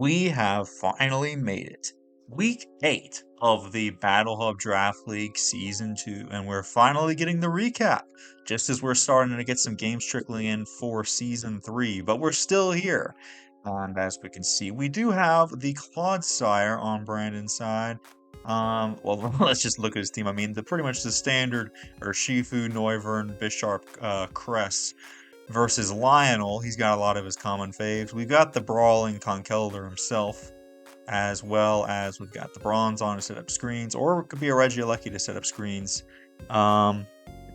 We have finally made it. Week 8 of the Battle Hub Draft League Season 2, and we're finally getting the recap, just as we're starting to get some games trickling in for Season 3, but we're still here. And as we can see, we do have the Clodsire on Brandon's side. Well, let's just look at his team. I mean, pretty much the standard Urshifu, Noivern, Bisharp, Cress versus LioneL. He's got a lot of his common faves. We've got the brawling Conkeldurr himself, as well as we've got the Bronzong to set up screens, or it could be a Regieleki to set up screens.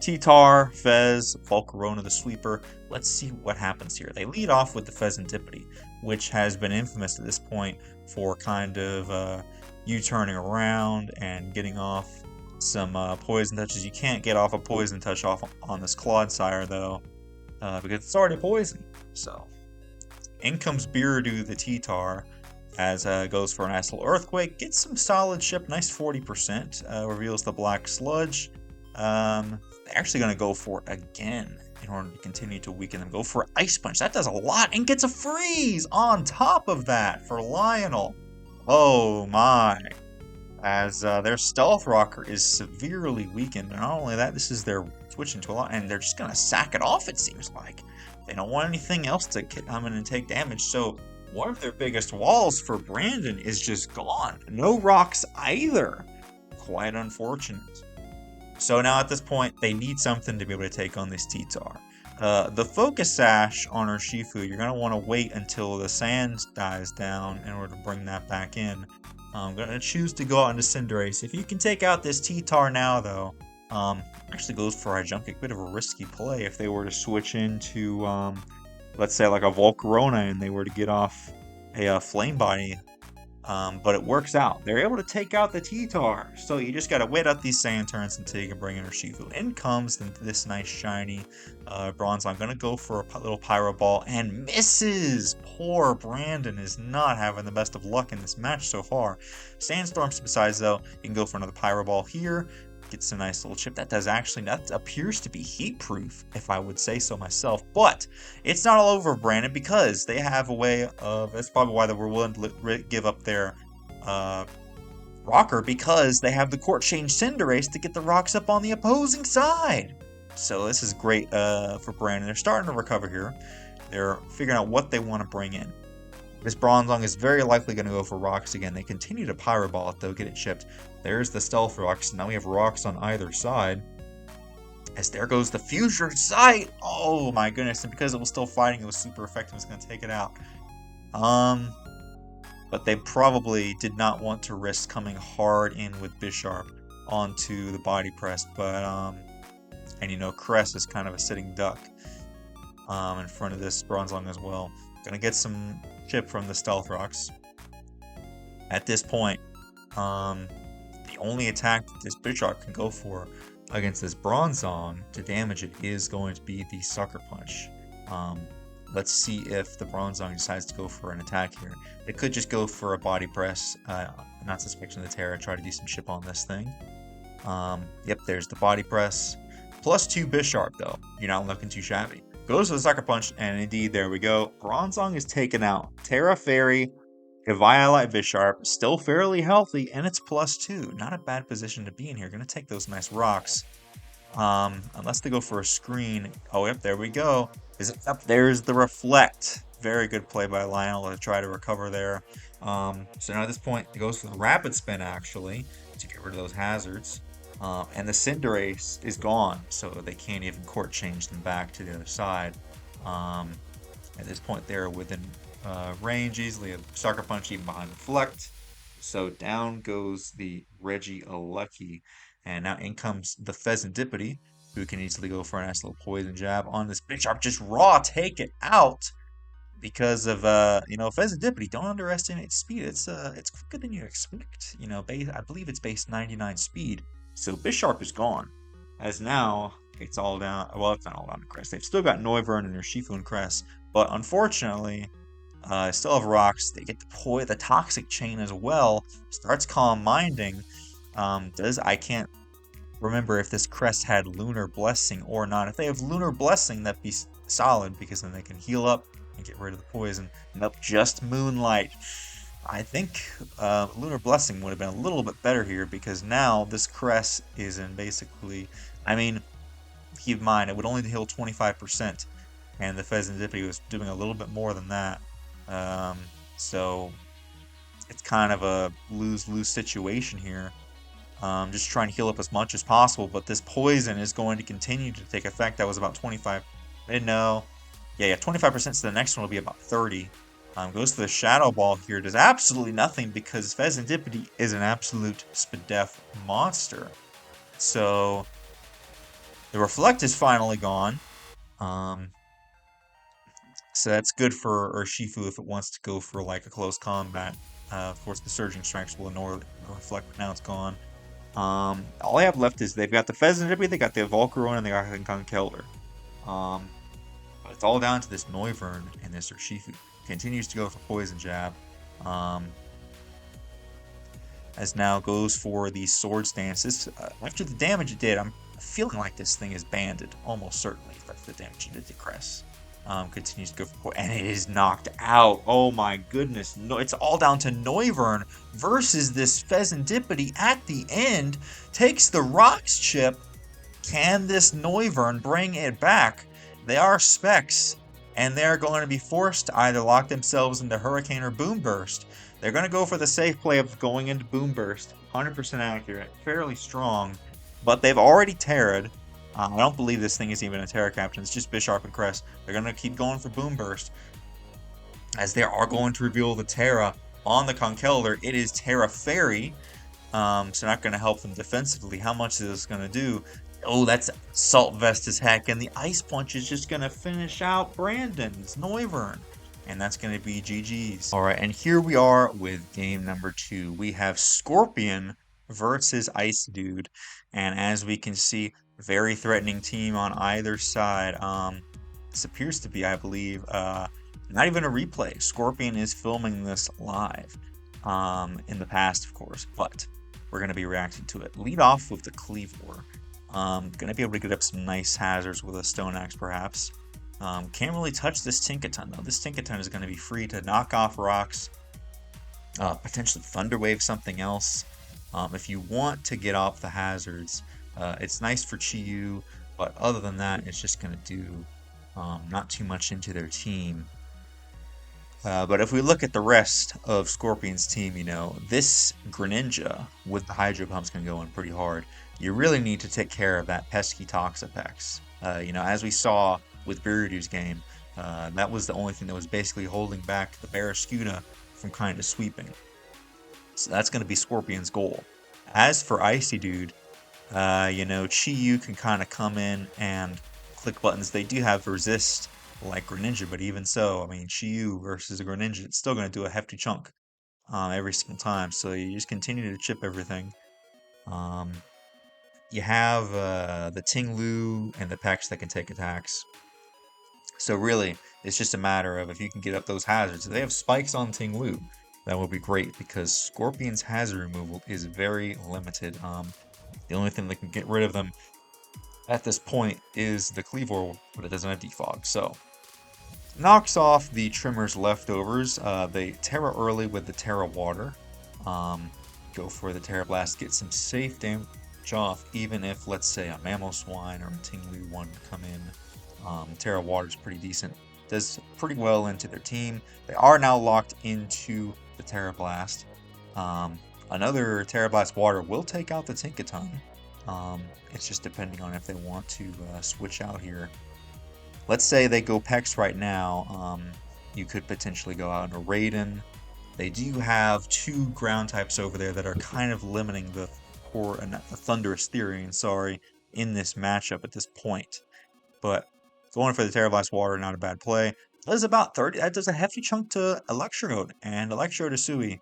T-Tar, Fez, Volcarona the sweeper. Let's see what happens here. They lead off with the Fezantipity, which has been infamous at this point for kind of U-turning around and getting off some poison touches. You can't get off a poison touch off on this Clodsire though, because it's already poison. So in comes Beardo the T-Tar, as goes for a nice little Earthquake, gets some solid chip, nice 40%, reveals the Black Sludge. They're actually going to go for it again in order to continue to weaken them. Go for Ice Punch, that does a lot, and gets a Freeze on top of that for LioneL. Oh my, as their Stealth Rocker is severely weakened. And not only that, this is their switching to a lot, and they're just going to sack it off, it seems like. They don't want anything else to come in and take damage, so one of their biggest walls for Brandon is just gone. No rocks either. Quite unfortunate. So now at this point, they need something to be able to take on this T-Tar. The Focus Sash on Urshifu, you're going to want to wait until the sand dies down in order to bring that back in. I'm going to choose to go out into Cinderace. If you can take out this T-Tar now, though, actually goes for Adjunct. Bit of a risky play if they were to switch into, let's say, like a Volcarona and they were to get off a Flame Body. But it works out. They're able to take out the T-Tar. So you just gotta wait out these sand turns until you can bring in Urshifu. In comes this nice shiny Bronzong. I'm gonna go for a little Pyro Ball and misses. Poor Brandon is not having the best of luck in this match so far. Sandstorms besides though, you can go for another Pyro Ball here. Gets a nice little chip. That appears to be heat proof, if I would say so myself. But it's not all over Brandon, because they have a way of, that's probably why they were willing to give up their rocker, because they have the Court Change Cinderace to get the rocks up on the opposing side. So this is great for Brandon. They're starting to recover here. They're figuring out what they want to bring in. This Bronzong is very likely going to go for rocks again. They continue to Pyro Ball it though, get it chipped. There's the Stealth Rocks. Now we have rocks on either side. As there goes the Fusion Sight. Oh my goodness, and because it was still fighting, it was super effective. It was going to take it out. But they probably did not want to risk coming hard in with Bisharp onto the Body Press. But, and you know, Cress is kind of a sitting duck in front of this Bronzong as well. Gonna get some chip from the Stealth Rocks. At this point, the only attack that this Bisharp can go for against this Bronzong to damage it is going to be the Sucker Punch. Let's see if the Bronzong decides to go for an attack here. It could just go for a Body Press, not Suspension of the Terra, try to do some chip on this thing. Yep, there's the Body Press. +2 Bisharp though, you're not looking too shabby. Goes for the Sucker Punch, and indeed, there we go. Bronzong is taken out. Terra Fairy, Weavile Bisharp, still fairly healthy, and it's +2. Not a bad position to be in here. Gonna take those nice rocks. Unless they go for a screen. Oh, yep, there we go. Is it up? There's the Reflect. Very good play by LioneL to try to recover there. So now at this point, it goes for the Rapid Spin, actually, to get rid of those hazards. And the Cinderace is gone, so they can't even Court Change them back to the other side. At this point, they're within range easily of Sucker Punch, even behind Reflect. So down goes the Regieleki, and now in comes the Fezantipity, who can easily go for a nice little Poison Jab on this Bisharp. Just raw take it out because of Fezantipity. Don't underestimate speed. It's quicker than you expect. You know, I believe it's base 99 speed. So Bisharp is gone, as now it's all down. Well, it's not all down to Cress. They've still got Noivern and Urshifu and Cress, but unfortunately, still have rocks. They get the Toxic Chain as well. Starts Calm Minding. I can't remember if this Cress had Lunar Blessing or not. If they have Lunar Blessing, that'd be solid, because then they can heal up and get rid of the poison. Nope, just Moonlight. I think Lunar Blessing would have been a little bit better here because now this Crest is in basically. I mean, keep in mind it would only heal 25%, and the Pheasantipity was doing a little bit more than that. Um, so it's kind of a lose-lose situation here. Just trying to heal up as much as possible, but this poison is going to continue to take effect. That was about 25. I didn't know. Yeah, 25%, so the next one will be about 30. Goes for the Shadow Ball here. Does absolutely nothing because Pheasantipity is an absolute Spadef monster. So the Reflect is finally gone. Um, so that's good for Urshifu if it wants to go for like a close combat. Of course, the Surging Strikes will ignore the Reflect, but now it's gone. All I have left is they've got the Pheasantipity, they got the Volcarona, and they got the Conkeldurr. But it's all down to this Noivern and this Urshifu. Continues to go for Poison Jab. As now goes for the Sword Stance. After the damage it did, I'm feeling like this thing is banded, almost certainly, if that's the damage it did to Cress. Continues to go for and it is knocked out. Oh my goodness. No, it's all down to Noivern versus this Pheasantipity at the end. Takes the Rocks chip. Can this Noivern bring it back? They are specs, and they're going to be forced to either lock themselves into Hurricane or Boom Burst. They're going to go for the safe play of going into Boom Burst. 100% accurate, fairly strong, but they've already Terra'd. I don't believe this thing is even a Terra Captain. It's just Bisharp and Crest. They're going to keep going for Boom Burst, as they are going to reveal the Terra on the Conkeldurr. It is Terra Fairy, so not going to help them defensively. How much is this going to do? Oh, that's Salt Vest as heck, and the Ice Punch is just going to finish out Brandon's Noivern. And that's going to be GG's. Alright, and here we are with game number 2. We have Scorpion versus Icy Dude. And as we can see, very threatening team on either side. This appears to be, I believe, not even a replay. Scorpion is filming this live. In the past, of course, but we're going to be reacting to it. Lead off with the Kleavor. Going to be able to get up some nice hazards with a Stone Axe, perhaps. Can't really touch this Tinkaton, though. This Tinkaton is going to be free to knock off rocks, potentially Thunder Wave something else. If you want to get off the hazards, it's nice for Chi-Yu, but other than that, it's just going to do not too much into their team. But if we look at the rest of Scorpion's team, you know, this Greninja with the Hydro Pump's going to go in pretty hard. You really need to take care of that pesky Toxapex. You know, as we saw with Biridu's game, that was the only thing that was basically holding back the Barraskewda from kind of sweeping. So that's going to be Scorpion's goal. As for Icy Dude, you know, Chi-Yu can kind of come in and click buttons. They do have resist like Greninja, but even so, I mean, Chi-Yu versus a Greninja, it's still going to do a hefty chunk every single time. So you just continue to chip everything. You have the Ting-Lu and the Pex that can take attacks. So really, it's just a matter of if you can get up those hazards. If they have spikes on Ting-Lu, that would be great because Scorpion's hazard removal is very limited. The only thing that can get rid of them at this point is the Kleavor, but it doesn't have defog. So knocks off the Trimmer's leftovers. They Terra early with the Terra Water. Go for the Terra Blast, get some safe damage off, even if, let's say, a Mamoswine or a Ting-Lu one come in. Terra Water is pretty decent. Does pretty well into their team. They are now locked into the Terra Blast. Another Terra Blast Water will take out the Tinkaton. It's just depending on if they want to switch out here. Let's say they go Pex right now. You could potentially go out into Raiden. They do have 2 ground types over there that are kind of limiting the Thunderous Therian, sorry, in this matchup at this point. But going for the Terra Blast Water, not a bad play. That is about 30. That does a hefty chunk to Electrode, and Electrode Hisui.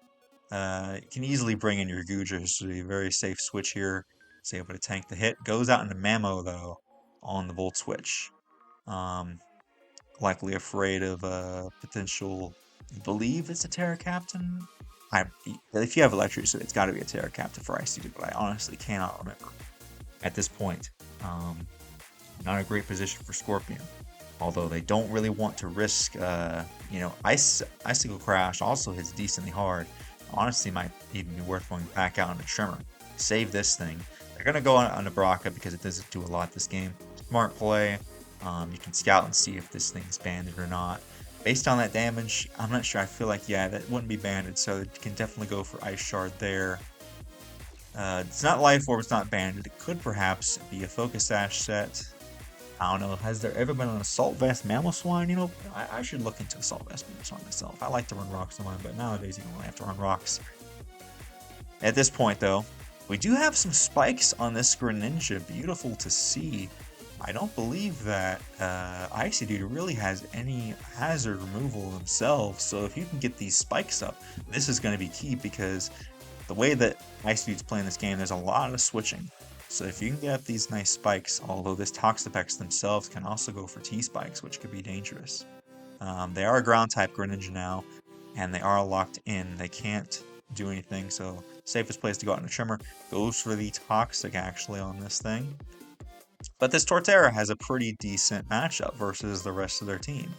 Can easily bring in your Guja Hisui. Very safe switch here. It's able to tank the hit. Goes out into Mamo, though, on the Volt Switch. Likely afraid of potential. I believe it's a Terra Captain. If you have Electricity, it's got to be a Terra Captain for Icy Dude, but I honestly cannot remember at this point. Not a great position for Scorpion. Although they don't really want to risk, you know, Icicle Crash also hits decently hard. Honestly, might even be worth going back out on the Trimmer. Save this thing. They're going to go on a Baraka because it doesn't do a lot this game. Smart play. You can scout and see if this thing's banded or not. Based on that damage, I'm not sure. I feel like, yeah, that wouldn't be banded, so you can definitely go for Ice Shard there. It's not Life Orb, it's not banded. It could perhaps be a Focus Sash set. I don't know, has there ever been an Assault Vest Mamoswine? You know, I should look into Assault Vest Mamoswine myself. I like to run rocks on mine, but nowadays you don't really have to run rocks. At this point, though, we do have some spikes on this Greninja. Beautiful to see. I don't believe that Icy Dude really has any hazard removal themselves, so if you can get these spikes up, this is going to be key because the way that Icy Dude's playing this game, there's a lot of switching. So if you can get up these nice spikes, although this Toxapex themselves can also go for T-spikes, which could be dangerous. They are a ground-type Greninja now, and they are locked in. They can't do anything, so safest place to go out in a Trimmer goes for the Toxic, actually, on this thing. But this Torterra has a pretty decent matchup versus the rest of their team.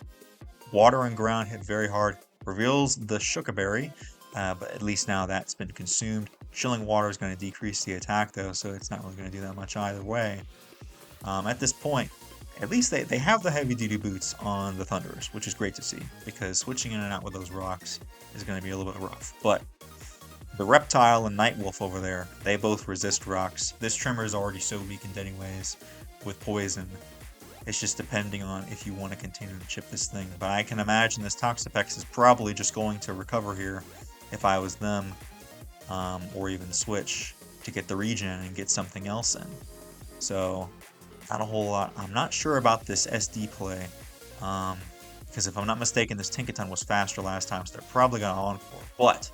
Water and ground hit very hard, reveals the Shukaberry, but at least now that's been consumed. Chilling Water is going to decrease the attack though, so it's not really going to do that much either way. At this point, at least they have the heavy duty boots on the Thunderers, which is great to see, because switching in and out with those rocks is going to be a little bit rough. But the Reptile and Nightwolf over there, they both resist rocks. This Trimmer is already so weakened anyways with poison. It's just depending on if you want to continue to chip this thing. But I can imagine this Toxapex is probably just going to recover here if I was them, or even switch to get the regen and get something else in. So not a whole lot. I'm not sure about this SD play, because if I'm not mistaken, this Tinkaton was faster last time, so they're probably going to Encore. But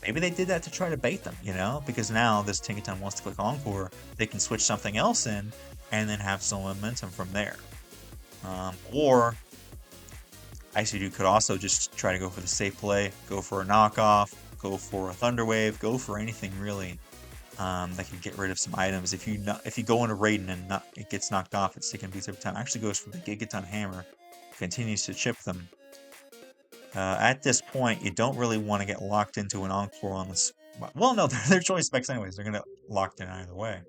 maybe they did that to try to bait them, you know, because now this Tinkaton wants to click Encore, they can switch something else in and then have some momentum from there. Or Icy Dude could also just try to go for the safe play, go for a knockoff, go for a Thunder Wave, go for anything really that could get rid of some items. If you go into Raiden and it gets knocked off, it's taking beats every time. Actually goes for the Gigaton Hammer, continues to chip them. At this point, you don't really want to get locked into an Encore on this. Well, no, they're choice specs anyways. They're going to locked in either way.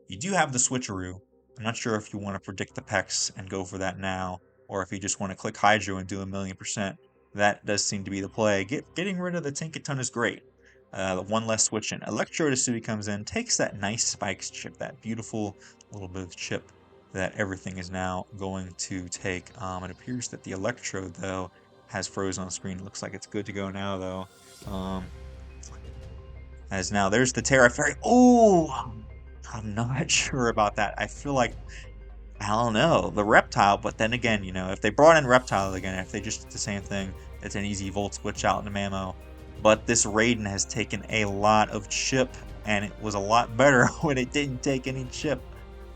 You do have the Switcheroo. I'm not sure if you want to predict the Pex and go for that now, or if you just want to click Hydro and do 1,000,000%. That does seem to be the play. Getting rid of the Tinkaton is great. The one less switch in. Electrodesui comes in, takes that nice spikes chip, that beautiful little bit of chip that everything is now going to take. It appears that the Electrode, though, has frozen on screen. It looks like it's good to go now, though. As now, there's the Terra Fairy. Oh! I'm not sure about that. I feel like, I don't know, the Reptile, but then again, you know, if they brought in Reptile again, if they just did the same thing, it's an easy Volt switch out into Mamo. But this Raiden has taken a lot of chip, and it was a lot better when it didn't take any chip.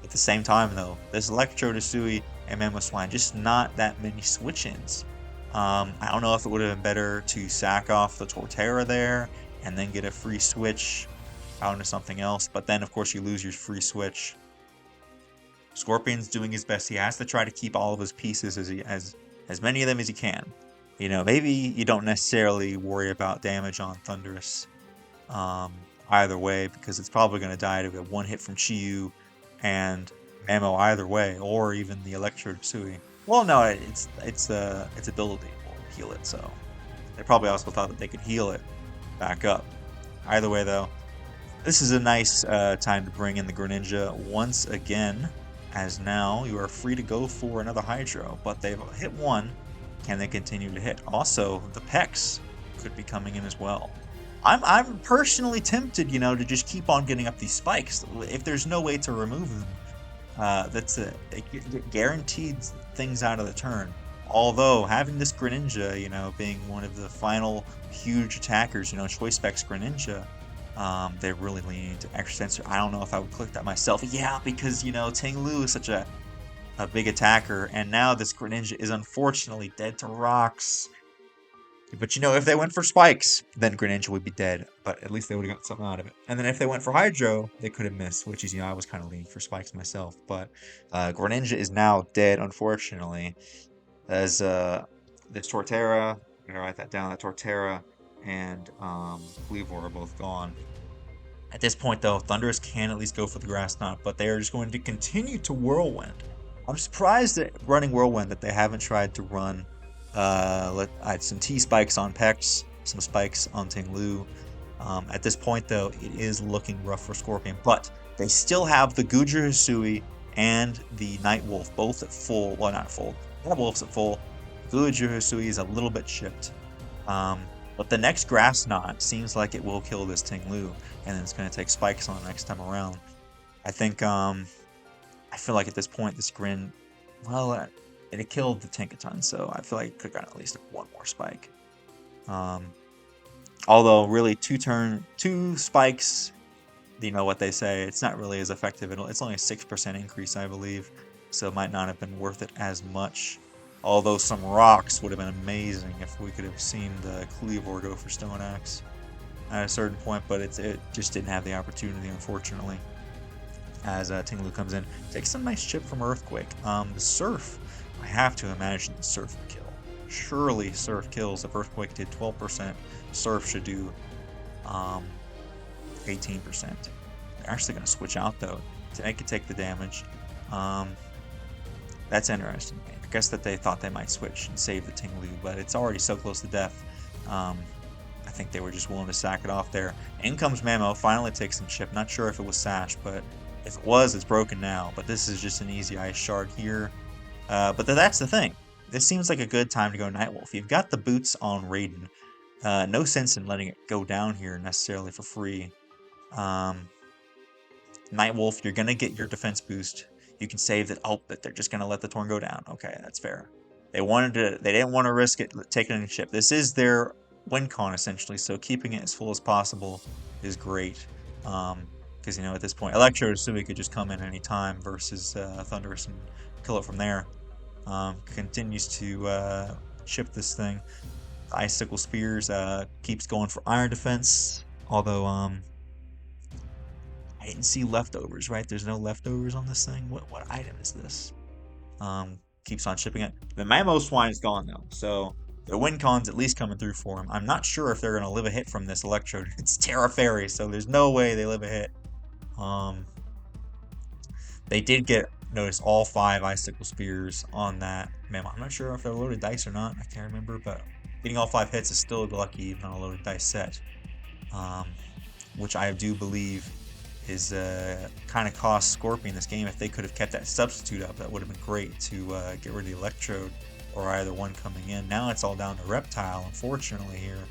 At the same time, though, this Electrodesui and Mamoswine, just not that many switch-ins. I don't know if it would have been better to sack off the Torterra there, and then get a free switch out into something else, but then of course you lose your free switch. Scorpion's doing his best. He has to try to keep all of his pieces as many of them as he can. You know, maybe you don't necessarily worry about damage on Thundurus either way, because it's probably going to die to a one hit from Chiyu and Mamo either way, or even the Electrodesui. Well, no, its ability will heal it, so they probably also thought that they could heal it back up. Either way, though, this is a nice time to bring in the Greninja once again, as now you are free to go for another Hydro, but they've hit one. Can they continue to hit? Also, the Pex could be coming in as well. I'm personally tempted, you know, to just keep on getting up these spikes. If there's no way to remove them, that's it guaranteed things out of the turn. Although, having this Greninja, you know, being one of the final huge attackers, you know, Choice Specs Greninja, they're really leaning into Extra Sensor. I don't know if I would click that myself. Yeah, because, you know, Ting Lu is such a big attacker, and now this Greninja is unfortunately dead to rocks. But you know, if they went for spikes, then Greninja would be dead. But at least they would have got something out of it. And then if they went for Hydro, they could have missed, which is, you know, I was kind of leaning for spikes myself. But Greninja is now dead, unfortunately, as this Torterra, I'm gonna write that down, that Torterra and Weavile are both gone. At this point, though, Thundurus can at least go for the Grass Knot, but they are just going to continue to Whirlwind. I'm surprised that running Whirlwind that they haven't tried to run I had some T-spikes on Pex, some spikes on Ting-Lu. At this point, though, it is looking rough for Scorpion, but they still have the Gujar Hisui and the Night Wolf both at full. Well, not full. Night Wolf's at full. Gujar Hisui is a little bit chipped. But the next Grass Knot seems like it will kill this Ting-Lu, and then it's going to take spikes on the next time around. I think, I feel like at this point, this Grin, well, it killed the Tinkaton, so I feel like it could have gotten at least one more spike. Although, really, two spikes, you know what they say, it's not really as effective. It's only a 6% increase, I believe, so it might not have been worth it as much. Although some rocks would have been amazing if we could have seen the Cleavor go for Stone Axe at a certain point, but it just didn't have the opportunity, unfortunately. As Ting-Lu comes in, takes some nice chip from Earthquake. The Surf, I have to imagine the Surf would kill. Surely Surf kills. If Earthquake did 12%, Surf should do 18%. They're actually going to switch out, though, to make it take the damage. That's interesting. I guess that they thought they might switch and save the Ting-Lu, but it's already so close to death. I think they were just willing to sack it off there. In comes Mamo, finally takes some chip. Not sure if it was Sash, but if it was, it's broken now. But this is just an easy Ice Shard here. But that's the thing. This seems like a good time to go Nightwolf. You've got the boots on Raiden. No sense in letting it go down here necessarily for free. Nightwolf, you're going to get your defense boost. You can save that. Oh, that they're just going to let the Torn go down. Okay, that's fair. They didn't want to risk it taking any chip. This is their win con, essentially, so keeping it as full as possible is great. Because, you know, at this point, Electro Hisui could just come in any time versus Thundurus and kill it from there. Continues to chip this thing. Icicle Spears keeps going for Iron Defense, although I didn't see leftovers, right? There's no leftovers on this thing. What item is this? Keeps on shipping it. The Mamo Swine is gone, though, so the win con's at least coming through for him. I'm not sure if they're going to live a hit from this Electrode. It's Terra Fairy, so there's no way they live a hit. They did notice all 5 Icicle Spears on that Mamo. I'm not sure if they're loaded dice or not. I can't remember, but getting all 5 hits is still lucky even on a loaded dice set. Which I do believe is kind of cost Scorpion this game. If they could have kept that substitute up, that would have been great to get rid of the Electrode or either one coming in. Now it's all down to Reptile, unfortunately, here.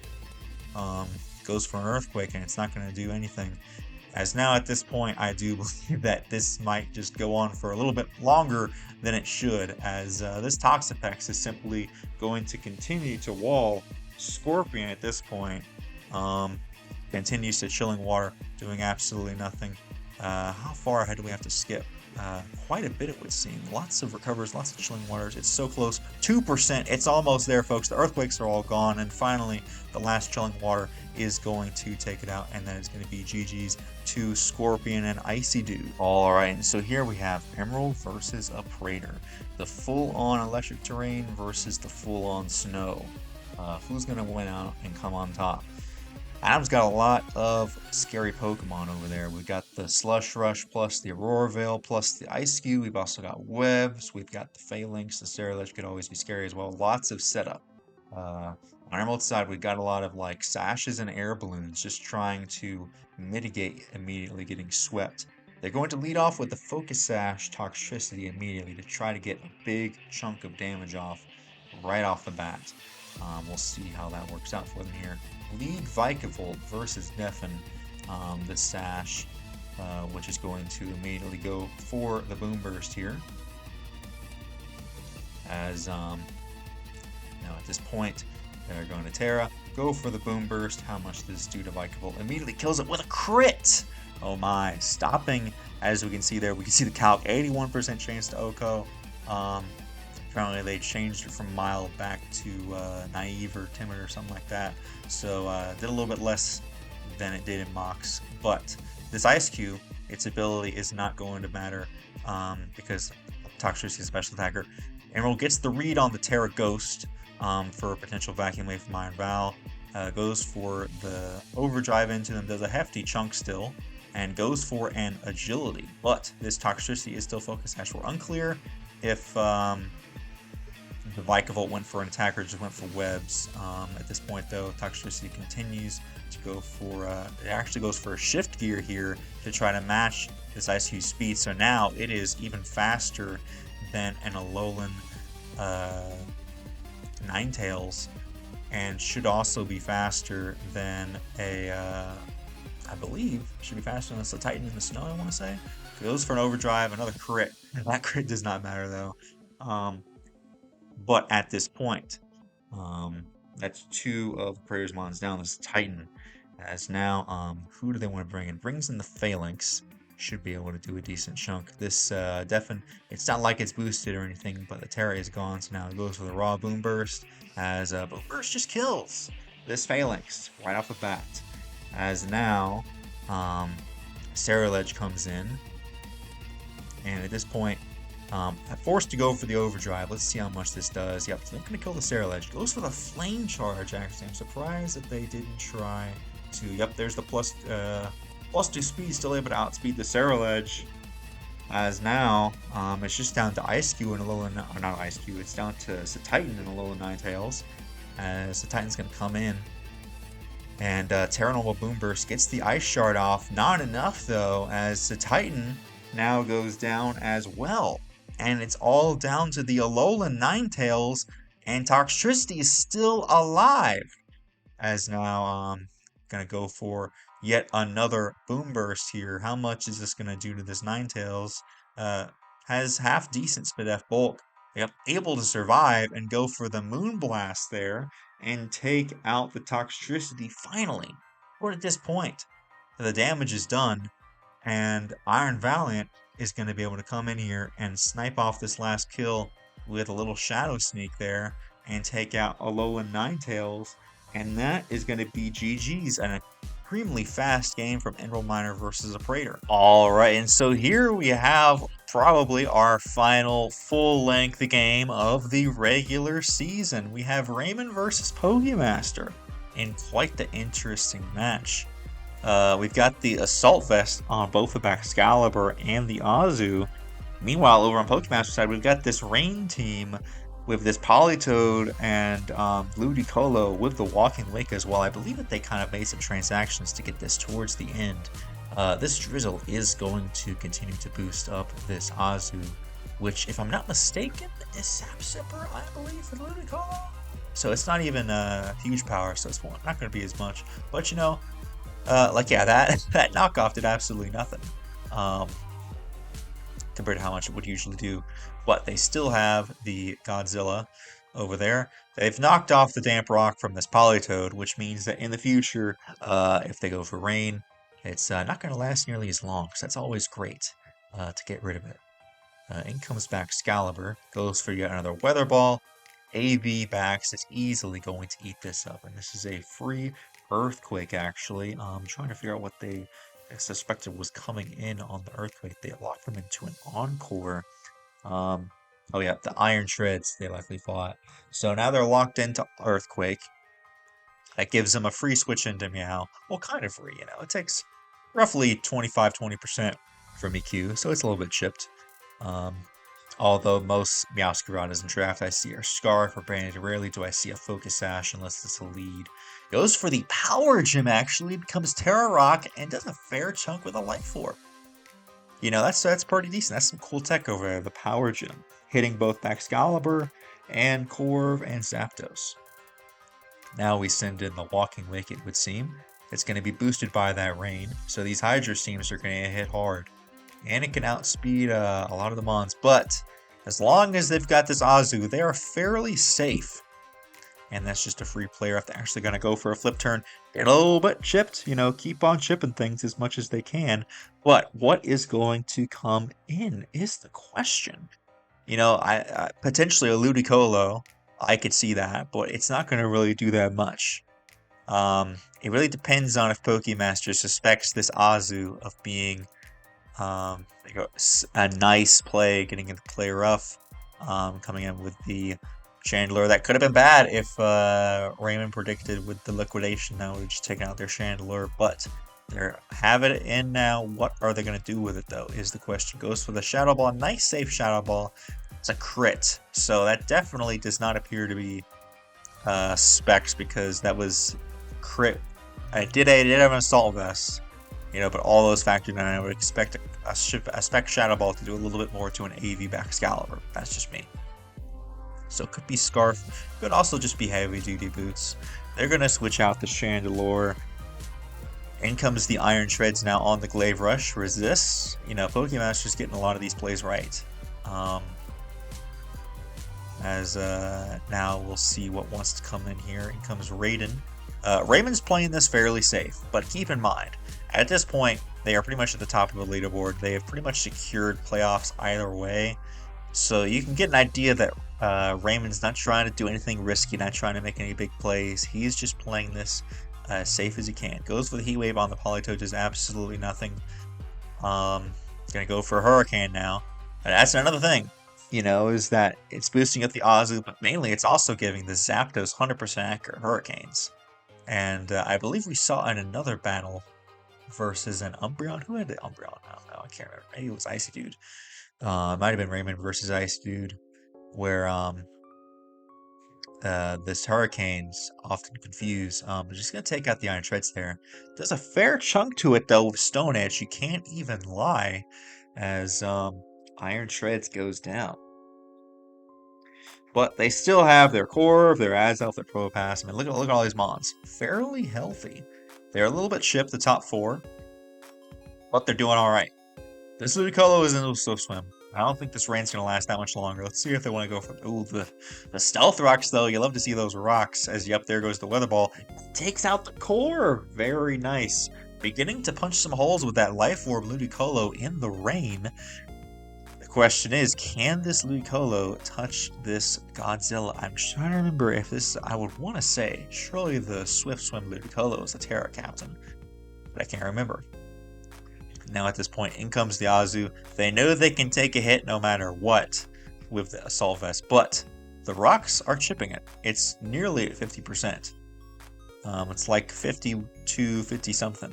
Goes for an Earthquake, and it's not going to do anything. As now at this point, I do believe that this might just go on for a little bit longer than it should, as this Toxapex is simply going to continue to wall Scorpion at this point. Continues to Chilling Water, doing absolutely nothing. How far ahead do we have to skip? Quite a bit, it would seem. Lots of recovers, lots of Chilling Waters. It's so close. 2%. It's almost there, folks. The Earthquakes are all gone. And finally, the last Chilling Water is going to take it out. And that is going to be GG's to Scorpion and Icy Dude. Alright, and so here we have Emerald versus Aprater. The full-on electric terrain versus the full-on snow. Who's going to win out and come on top? Adam's got a lot of scary Pokemon over there. We've got the Slush Rush plus the Aurora Veil plus the Ice Cube. We've also got Webs. We've got the Phalanx. The Sterilage could always be scary as well. Lots of setup. On Emerald's side, we've got a lot of like Sashes and Air Balloons just trying to mitigate immediately getting swept. They're going to lead off with the Focus Sash Toxicity immediately to try to get a big chunk of damage off right off the bat. We'll see how that works out for them here. Lead Vikavolt versus Neffen, the Sash, which is going to immediately go for the Boom Burst here. As now at this point, they're going to Terra, go for the Boom Burst. How much does this do to Vikavolt? Immediately kills it with a crit! Oh my, stopping, as we can see there, we can see the calc, 81% chance to Oko. Apparently they changed it from mild back to naive or timid or something like that. So did a little bit less than it did in Mox. But this Ice Cube, its ability is not going to matter because Toxtricity is a special attacker. Emerald gets the read on the Terra Ghost for a potential vacuum wave from Iron Val. Goes for the overdrive into them, does a hefty chunk still, and goes for an agility. But this Toxtricity is still focused. As we're unclear if the Vikavolt went for an attack or just went for webs. At this point, though, Toxtricity continues to go for. It actually goes for a shift gear here to try to match this Ice Cube speed. So now it is even faster than an Alolan Ninetales, and should also be faster than a. I believe should be faster than the Titan in the snow. I want to say. Goes for an overdrive, another crit. That crit does not matter though. But at this point, that's two of the Praetor's Mons down. This Titan as now, who do they want to bring in? Brings in the Phalanx. Should be able to do a decent chunk. This it's not like it's boosted or anything, but the Terra is gone, so now it goes for the raw Boom Burst, as Boom Burst just kills this Phalanx right off the bat. As now, Scarlet comes in, and at this point, I'm forced to go for the overdrive. Let's see how much this does. Yep, it's not going to kill the Scarlet. Goes for the flame charge, actually. I'm surprised that they didn't try to. Yep, there's the plus 2 speed, still able to outspeed the Scarlet. As now, it's just down to Ice Cube and Alolan, or not Ice Cube, it's down to Titan and Alolan Ninetales. As the Titan's going to come in. And Terra Normal Boom Burst gets the Ice Shard off. Not enough, though, as the Titan now goes down as well. And it's all down to the Alolan Ninetales, and Toxtricity is still alive. As now, gonna go for yet another Boom Burst here. How much is this gonna do to this Ninetales? Has half decent Spidef bulk. Yep, able to survive and go for the Moonblast there and take out the Toxtricity finally. But at this point, the damage is done, and Iron Valiant is going to be able to come in here and snipe off this last kill with a little Shadow Sneak there and take out Alolan Ninetales, and that is going to be GG's and a extremely fast game from Emeraldminer versus Aprater. Alright, and so here we have probably our final full-length game of the regular season. We have Raymon versus Pokemaster in quite the interesting match. We've got the Assault Vest on both the Excalibur and the Azu. Meanwhile, over on Pokemaster's side, we've got this Rain team with this Politoed and Ludicolo with the Walking Lake as well. I believe that they kind of made some transactions to get this towards the end. This Drizzle is going to continue to boost up this Azu, which, if I'm not mistaken, is Sap Sipper, I believe, for Ludicolo. So it's not even huge power, so it's not going to be as much. But, you know, that knockoff did absolutely nothing compared to how much it would usually do. But they still have the Godzilla over there. They've knocked off the Damp Rock from this Politoed, which means that in the future, if they go for Rain, it's not going to last nearly as long, so that's always great to get rid of it. In comes back Excalibur, goes for yet another Weather Ball. AV Bax is easily going to eat this up, and this is a free Earthquake, actually. I'm trying to figure out what they suspected was coming in on the Earthquake. They locked them into an Encore. Oh yeah, the Iron Shreds they likely fought. So now they're locked into Earthquake. That gives them a free switch into Meow. Well, kind of free, you know. It takes roughly 20% from EQ, so it's a little bit chipped. Although most Meowscaradas in draft I see are Scarf or Branded. Rarely do I see a Focus Sash unless it's a lead. Goes for the Power Gem, actually, becomes Terra Rock, and does a fair chunk with a Life Orb. You know, that's pretty decent. That's some cool tech over there, the Power Gem. Hitting both Excalibur and Corv and Zapdos. Now we send in the Walking Lake, it would seem. It's going to be boosted by that rain, so these Hydro Steams are going to hit hard. And it can outspeed a lot of the Mons, but as long as they've got this Azu, they are fairly safe. And that's just a free player if they're actually going to go for a flip turn. Get a little bit chipped, you know, keep on chipping things as much as they can. But what is going to come in is the question. You know, I potentially a Ludicolo, I could see that, but it's not going to really do that much. It really depends on if Pokemaster suspects this Azu of being a nice play, getting into play rough, coming in with the Chandler. That could have been bad if Raymon predicted with the liquidation. Now would have just taken out their Chandler, but they have it in now. What are they going to do with it, though, is the question. Goes for the Shadow Ball. Nice, safe Shadow Ball. It's a crit, so that definitely does not appear to be specs, because that was crit. It did have an Assault Vest, you know, but all those factored in. I would expect a spec Shadow Ball to do a little bit more to an AV back Excalibur. That's just me. So it could be Scarf, could also just be Heavy Duty Boots. They're gonna switch out the Chandelure. In comes the Iron Shreds now on the Glaive Rush. Resist. You know, Pokemaster's getting a lot of these plays right. Now we'll see what wants to come in here. In comes Raiden. Raymon's playing this fairly safe, but keep in mind, at this point, they are pretty much at the top of the leaderboard. They have pretty much secured playoffs either way. So you can get an idea that Raymond's not trying to do anything risky, not trying to make any big plays. He's just playing this as safe as he can. Goes for the Heat Wave on the Politoed, does absolutely nothing. Gonna go for a Hurricane now. And that's another thing, you know, is that it's boosting up the Azu, but mainly it's also giving the Zapdos 100% accurate Hurricanes. And I believe we saw in another battle versus an Umbreon. Who had the Umbreon? I don't know. I can't remember. Maybe it was Icy Dude. It might have been Raymond versus Icy Dude, where this Hurricane's often confused. I'm just going to take out the Iron Shreds there. There's a fair chunk to it, though, with Stone Edge. You can't even lie, as Iron Shreds goes down. But they still have their Core, their Azelf, their Probopass. I mean, look at all these mons. Fairly healthy. They're a little bit chipped, the top 4, but they're doing all right. This Ludicolo is in a Swift Swim. I don't think this rain's going to last that much longer. Let's see if they want to go for... Ooh, the Stealth Rocks, though. You love to see those rocks. As, yep, there goes the Weather Ball. Takes out the Core. Very nice. Beginning to punch some holes with that Life Orb Ludicolo in the rain. The question is, can this Ludicolo touch this Godzilla? I'm trying to remember if this... I would want to say, surely the Swift Swim Ludicolo is the Terra Captain. But I can't remember. Now at this point, in comes the Azu. They know they can take a hit no matter what with the Assault Vest, but the rocks are chipping it. It's nearly at 50%. It's like 52, 50 something,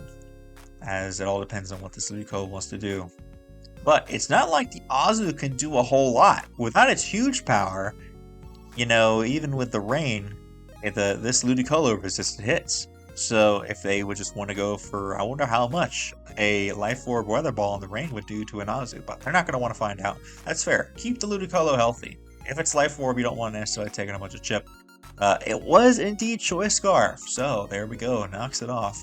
as it all depends on what this Ludicolo wants to do. But it's not like the Azu can do a whole lot. Without its huge power, you know, even with the rain, this Ludicolo resisted hits. So if they would just want to go for, I wonder how much a Life Orb Weather Ball in the rain would do to an Azu, but they're not going to want to find out. That's fair. Keep the Ludicolo healthy. If it's Life Orb, you don't want to necessarily take a bunch of chip. It was indeed Choice Scarf, so there we go. Knocks it off.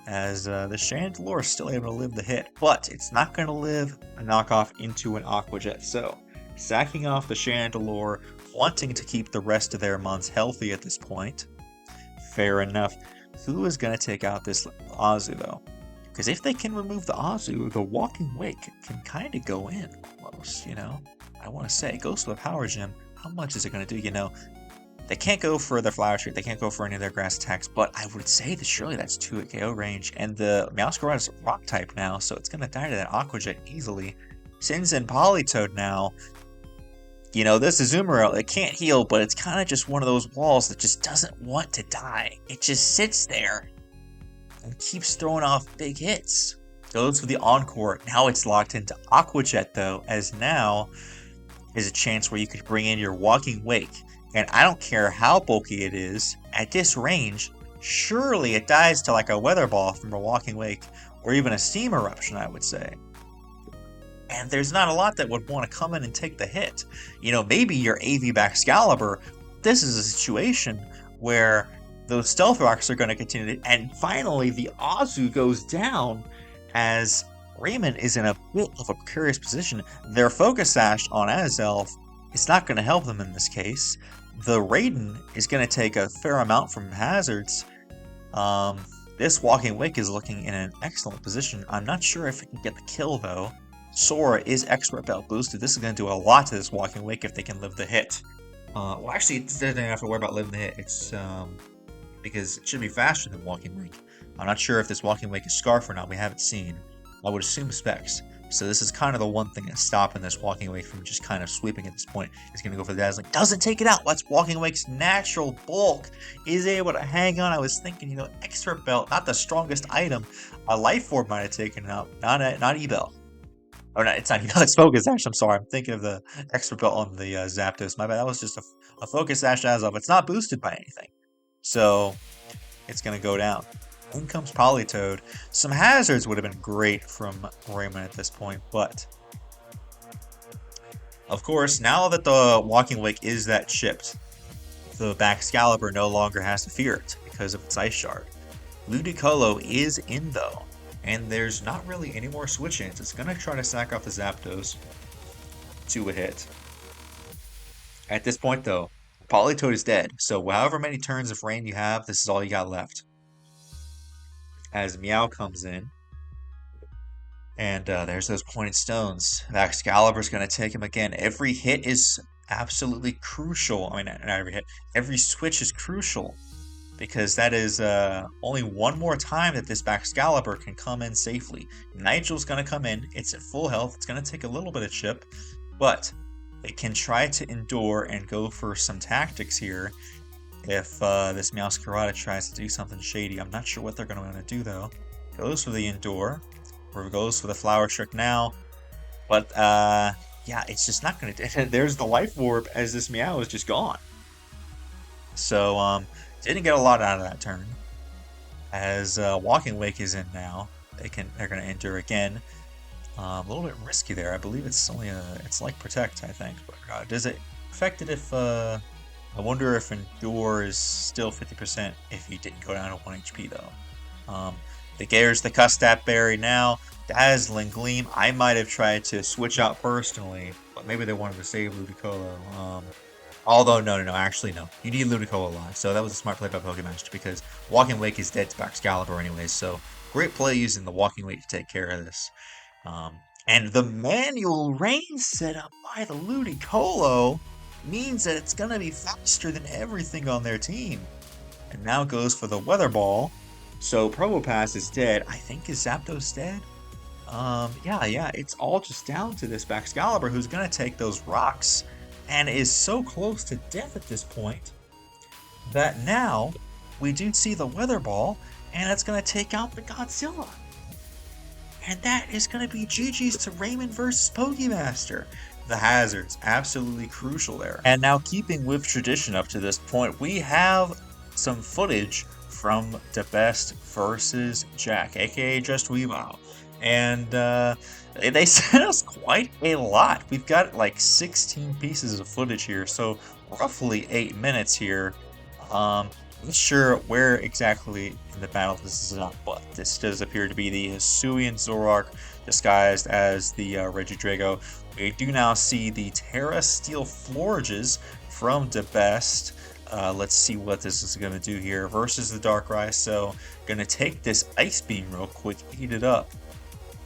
As the Chandelure is still able to live the hit, but it's not going to live a knockoff into an Aqua Jet. So sacking off the Chandelure, wanting to keep the rest of their mons healthy at this point. Fair enough. Who is going to take out this Azu, though? Because if they can remove the Azu, the Walking Wake can kind of go in, almost, you know? I want to say, goes to a Power Gem. How much is it going to do? You know, they can't go for their Flower Treat. They can't go for any of their grass attacks, but I would say that surely that's 2 at KO range. And the Meowscarada is Rock type now, so it's going to die to that Aqua Jet easily. Sins and Politoed now. You know, this is Azumarill. It can't heal, but it's kind of just one of those walls that just doesn't want to die. It just sits there and keeps throwing off big hits. Goes for the Encore. Now it's locked into Aqua Jet, though, as now is a chance where you could bring in your Walking Wake. And I don't care how bulky it is, at this range, surely it dies to like a Weather Ball from a Walking Wake, or even a Steam Eruption, I would say. And there's not a lot that would want to come in and take the hit. You know, maybe your AV back Excalibur. This is a situation where those Stealth Rocks are going to continue to... And finally, the Azu goes down as Raymond is in a bit of a precarious position. Their Focus Sash on Azelf is not going to help them in this case. The Raiden is going to take a fair amount from hazards. This Walking Wake is looking in an excellent position. I'm not sure if it can get the kill, though. Sora is Expert Belt boosted. This is going to do a lot to this Walking Wake if they can live the hit. Well, actually, it doesn't have to worry about living the hit. It's because it should be faster than Walking Wake. I'm not sure if this Walking Wake is Scarf or not. We haven't seen. I would assume Specs. So this is kind of the one thing that's stopping this Walking Wake from just kind of sweeping at this point. He's going to go for the Dazzling. Doesn't take it out. Let's Walking Wake's natural bulk is able to hang on. I was thinking, Expert Belt, not the strongest item. A Life Orb might have taken it out. Not Ebel. Oh, no, it's not Ebel. It's Focus Ash. I'm sorry. I'm thinking of the Expert Belt on the Zapdos. My bad. That was just a Focus Ash as of. It's not boosted by anything. So it's going to go down. In comes Politoed. Some hazards would have been great from Raymon at this point, but of course, now that the Walking Wake is that chipped, the Baxcalibur no longer has to fear it because of its Ice Shard. Ludicolo is in though, and there's not really any more switch-ins. It's going to try to sack off the Zapdos to a hit. At this point though, Politoed is dead, so however many turns of rain you have, this is all you got left. As Meow comes in, and there's those pointed stones. Excalibur's going to take him again. Every hit is absolutely crucial. I mean, not every hit. Every switch is crucial, because that is only one more time that this Excalibur can come in safely. Nigel's going to come in. It's at full health. It's going to take a little bit of chip, but it can try to endure and go for some tactics here. If this Meowscarada tries to do something shady, I'm not sure what they're going to want to do though. Goes for the Endure, or goes for the Flower Trick now. But yeah, it's just not going to. There's the Life Orb as this Meow is just gone. So didn't get a lot out of that turn. As Walking Wake is in now, they're going to Endure again. A little bit risky there. I believe it's only it's like Protect, I think. But does it affect it if I wonder if Endure is still 50% if he didn't go down to 1 HP though. There's the Custap Berry now. Dazzling Gleam. I might have tried to switch out personally, but maybe they wanted to save Ludicolo. Although, no. Actually, no. You need Ludicolo alive, so that was a smart play by Pokemaster because Walking Wake is dead to Excalibur anyways, so great play using the Walking Wake to take care of this. And the manual rain setup by the Ludicolo means that it's going to be faster than everything on their team. And now goes for the Weather Ball. So Probopass is dead. I think is Zapdos dead? Yeah, it's all just down to this Excalibur who's going to take those rocks and is so close to death at this point that now we do see the Weather Ball and it's going to take out the Godzilla. And that is going to be GG's to Raymon versus Pokemaster. The hazards, absolutely crucial there. And now keeping with tradition up to this point, we have some footage from DaBest versus Jack, aka just Weavile. And they sent us quite a lot. We've got like 16 pieces of footage here, so roughly 8 minutes here. I'm not sure where exactly in the battle this is at, but this does appear to be the Hisuian Zoroark disguised as the Regidrago. We do now see the Terra Steel Florges from DaBest. Let's see what this is going to do here versus the Darkrai. So, going to take this Ice Beam real quick, eat it up.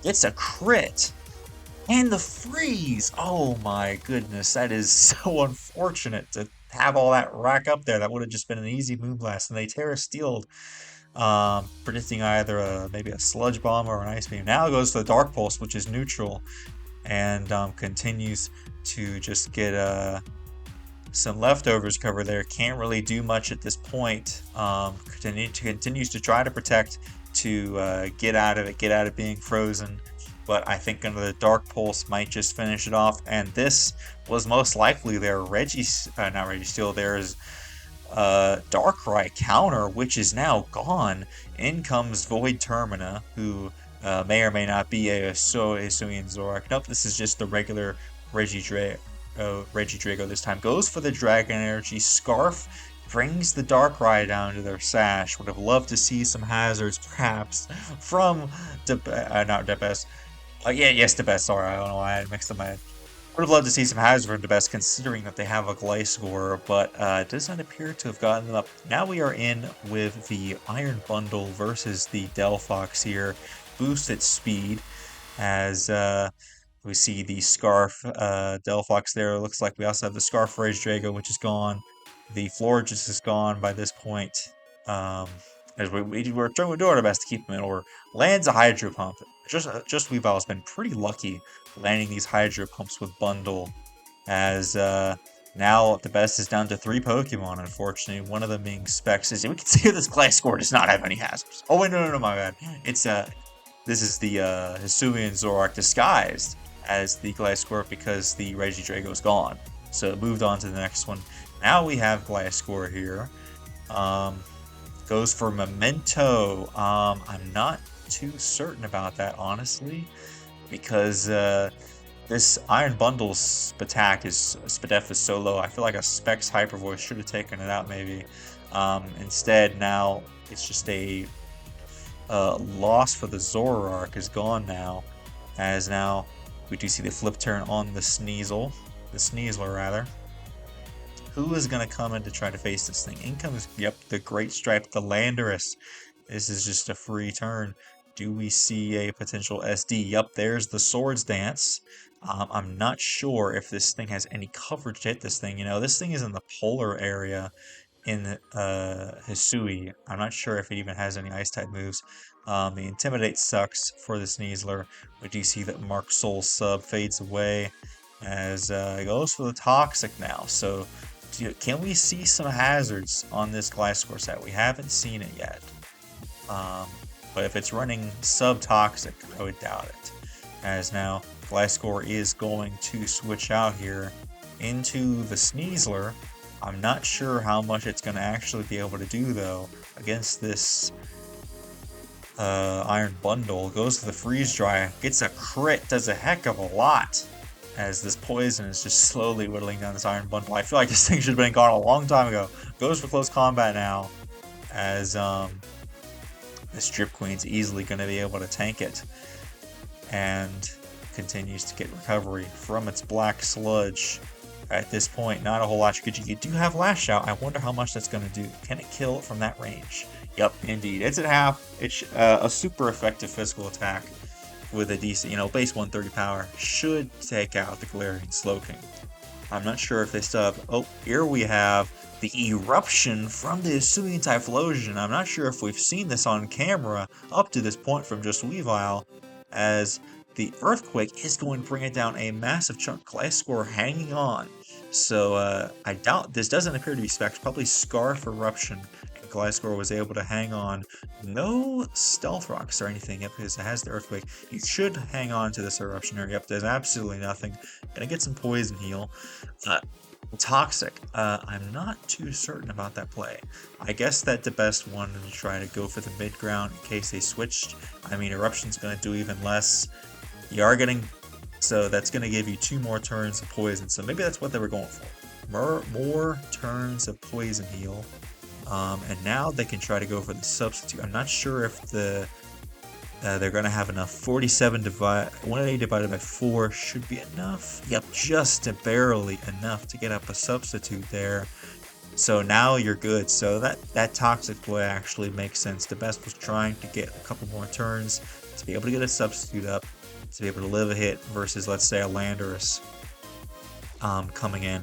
It's a crit! And the freeze! Oh my goodness, that is so unfortunate to have all that rack up there. That would have just been an easy Moonblast. And they Terra Steeled, predicting either maybe a Sludge Bomb or an Ice Beam. Now it goes to the Dark Pulse, which is neutral, and continues to just get some leftovers cover there. Can't really do much at this point. Continues to try to protect to get out of being frozen. But I think the Dark Pulse might just finish it off. And this was most likely their not Registeel, there's Darkrai counter, which is now gone. In comes Void Termina, who may or may not be a Hisuian Zoroark. Nope, this is just the regular Regidrago this time. Goes for the Dragon Energy. Scarf brings the Darkrai down to their sash. Would have loved to see some hazards, perhaps, from not DaBest. DaBest. Sorry, I don't know why I mixed up my head. Would have loved to see some hazards from DaBest, considering that they have a Gliscor, but it does not appear to have gotten them up. Now we are in with the Iron Bundle versus the Delphox here. Boosted speed, as We see the Scarf Delphox there. It looks like we also have the Scarf Rage Drago, which is gone. The Florges is gone by this point. As we're doing our best to keep him in order. Lands a Hydro Pump. Just Weavile has been pretty lucky landing these Hydro Pumps with Bundle, as now the best is down to 3 Pokemon, unfortunately. One of them being Specs. We can see this Gliscor does not have any hazards. Oh wait, no, my bad. It's this is the Hisuian Zoroark disguised as the Gliscor because the Regidrago is gone. So it moved on to the next one. Now we have Gliscor here. Goes for Memento. I'm not too certain about that, honestly, because this Iron Bundle's attack is Spadef is so low. I feel like a Specs Hyper Voice should have taken it out, maybe. Instead, now it's just a loss for the Zoroark is gone now, as now we do see the flip turn on the Sneasler rather. Who is going to come in to try to face this thing? In comes, yep, the Great Stripe, the Landorus. This is just a free turn. Do we see a potential SD? Yep, there's the Swords Dance. I'm not sure if this thing has any coverage to hit this thing. You know, this thing is in the polar area in Hisui. I'm not sure if it even has any Ice-type moves. The Intimidate sucks for the Sneasler. We do see that Mark Soul sub fades away as it goes for the Toxic now. So can we see some hazards on this Gliscor set? We haven't seen it yet. But if it's running sub-toxic, I would doubt it. As now, Gliscor is going to switch out here into the Sneasler. I'm not sure how much it's going to actually be able to do, though, against this Iron Bundle. Goes to the Freeze Dry, gets a crit, does a heck of a lot, as this poison is just slowly whittling down this Iron Bundle. I feel like this thing should have been gone a long time ago. Goes for close combat now, as this Drip Queen's easily going to be able to tank it, and continues to get recovery from its Black Sludge. At this point, not a whole lot you could do. You do have Lash Out. I wonder how much that's going to do. Can it kill from that range? Yep, indeed. It's at half. It's a super effective physical attack with a decent, base 130 power. Should take out the Galarian Slowking. I'm not sure if they still have... Oh, here we have the Eruption from the Hisuian Typhlosion. I'm not sure if we've seen this on camera up to this point from just Weavile, as the Earthquake is going to bring it down a massive chunk. Gliscor hanging on. So I doubt this doesn't appear to be Specs. Probably Scarf Eruption. And Gliscor was able to hang on. No Stealth Rocks or anything yet because it has the Earthquake. You should hang on to this Eruption here. Yep, there's absolutely nothing. Gonna get some Poison Heal. Toxic. I'm not too certain about that play. I guess that the best one to try to go for the mid ground in case they switched. I mean, Eruption's going to do even less. You are getting... So that's going to give you 2 more turns of Poison. So maybe that's what they were going for. More turns of Poison Heal. And now they can try to go for the Substitute. I'm not sure if they're going to have enough. 180 divided by 4 should be enough. Yep, just barely enough to get up a Substitute there. So now you're good. So that Toxic play actually makes sense. The best was trying to get a couple more turns to be able to get a Substitute up, to be able to live a hit versus, let's say, a Landorus coming in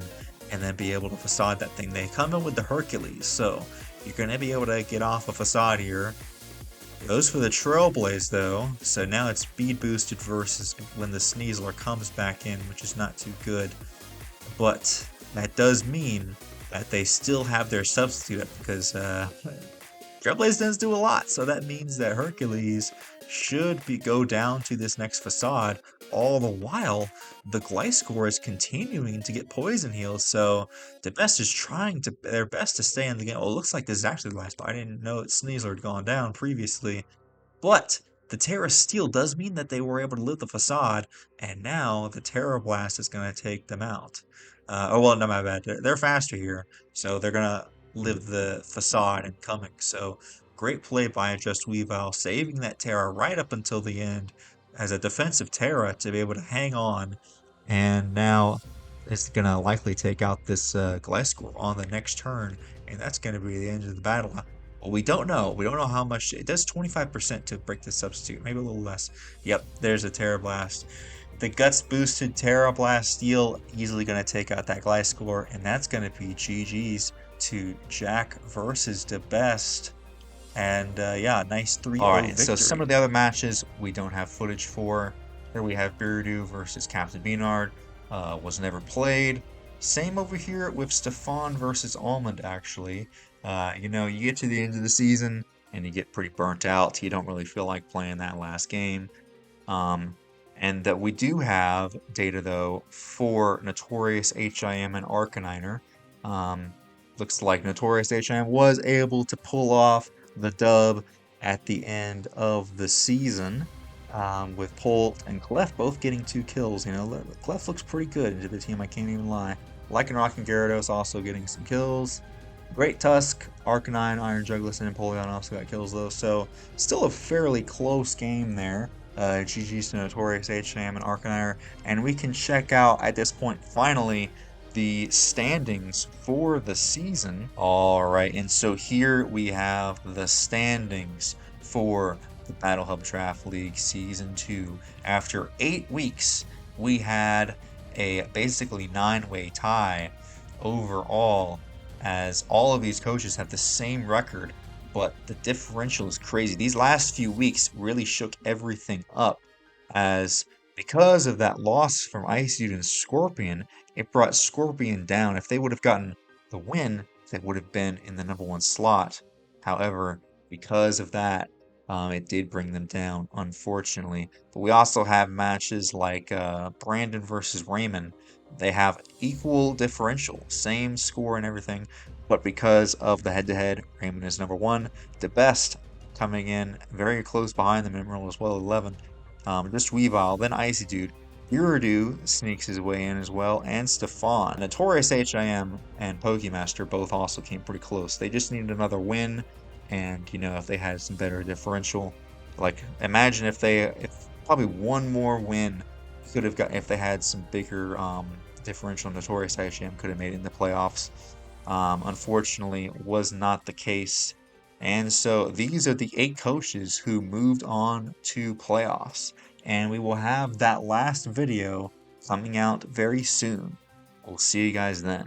and then be able to Facade that thing. They come in with the Hercules, so you're going to be able to get off a Facade here. Goes for the Trailblaze though, so now it's speed boosted versus when the Sneasler comes back in, which is not too good. But that does mean that they still have their substitute up because Trailblaze does do a lot, so that means that Hercules should go down to this next Facade. All the while, the Gliscor is continuing to get Poison Heals, so the best is trying their best to stay in the game. Oh, it looks like this is actually the last, but I didn't know that Sneasler had gone down previously. But the Terra Steel does mean that they were able to live the Facade, and now the Terra Blast is going to take them out. Oh, well, no, my bad. They're faster here, so they're going to live the Facade and coming. So great play by Just Weavile, saving that Terra right up until the end as a defensive Terra to be able to hang on. And now it's going to likely take out this Gliscor on the next turn, and that's going to be the end of the battle. Well, we don't know. We don't know how much. It does 25% to break the substitute, maybe a little less. Yep, there's a Terra Blast. The Guts boosted Terra Blast Steel easily going to take out that Gliscor, and that's going to be GG's to Jack versus DaBest. And yeah, nice 3-0 Alright, victory. so some of the other matches we don't have footage for. Here we have Beardo versus Captain Beanard. Was never played. Same over here with Stefan versus Almond, actually. You know, you get to the end of the season and you get pretty burnt out. You don't really feel like playing that last game. And that we do have data, though, for Notorious HIM and Arcaniner. Looks like Notorious HIM was able to pull off the dub at the end of the season, with Polt and Clef both getting 2 kills. You know, Clef looks pretty good into the team, I can't even lie. Lycanroc and Gyarados also getting some kills. Great Tusk, Arcanine, Iron Juggler, and Empoleon also got kills though, so still a fairly close game there. GG's to Notorious HM and Arcanine, and we can check out at this point finally the standings for the season. Alright, and so here we have the standings for the Battle Hub Draft League Season 2. After 8 weeks, we had a basically 9-way tie overall, as all of these coaches have the same record, but the differential is crazy. These last few weeks really shook everything up, as because of that loss from Icy Dude and Scorpion, it brought Scorpion down. If they would have gotten the win, they would have been in the #1 slot. However, because of that, it did bring them down, unfortunately. But we also have matches like Brandon versus Raymon. They have equal differential, same score and everything, but because of the head-to-head, Raymon is #1. DaBest coming in very close behind them, Emerald as well, 11. Just Weavile, then Icy Dude. Beardo sneaks his way in as well, and Stefan. Notorious HIM and Pokemaster both also came pretty close. They just needed another win, and you know, if they had some better differential, like imagine if probably one more win could have got, if they had some bigger differential, Notorious HIM could have made it in the playoffs. Unfortunately, was not the case. And so these are the 8 coaches who moved on to playoffs. And we will have that last video coming out very soon. We'll see you guys then.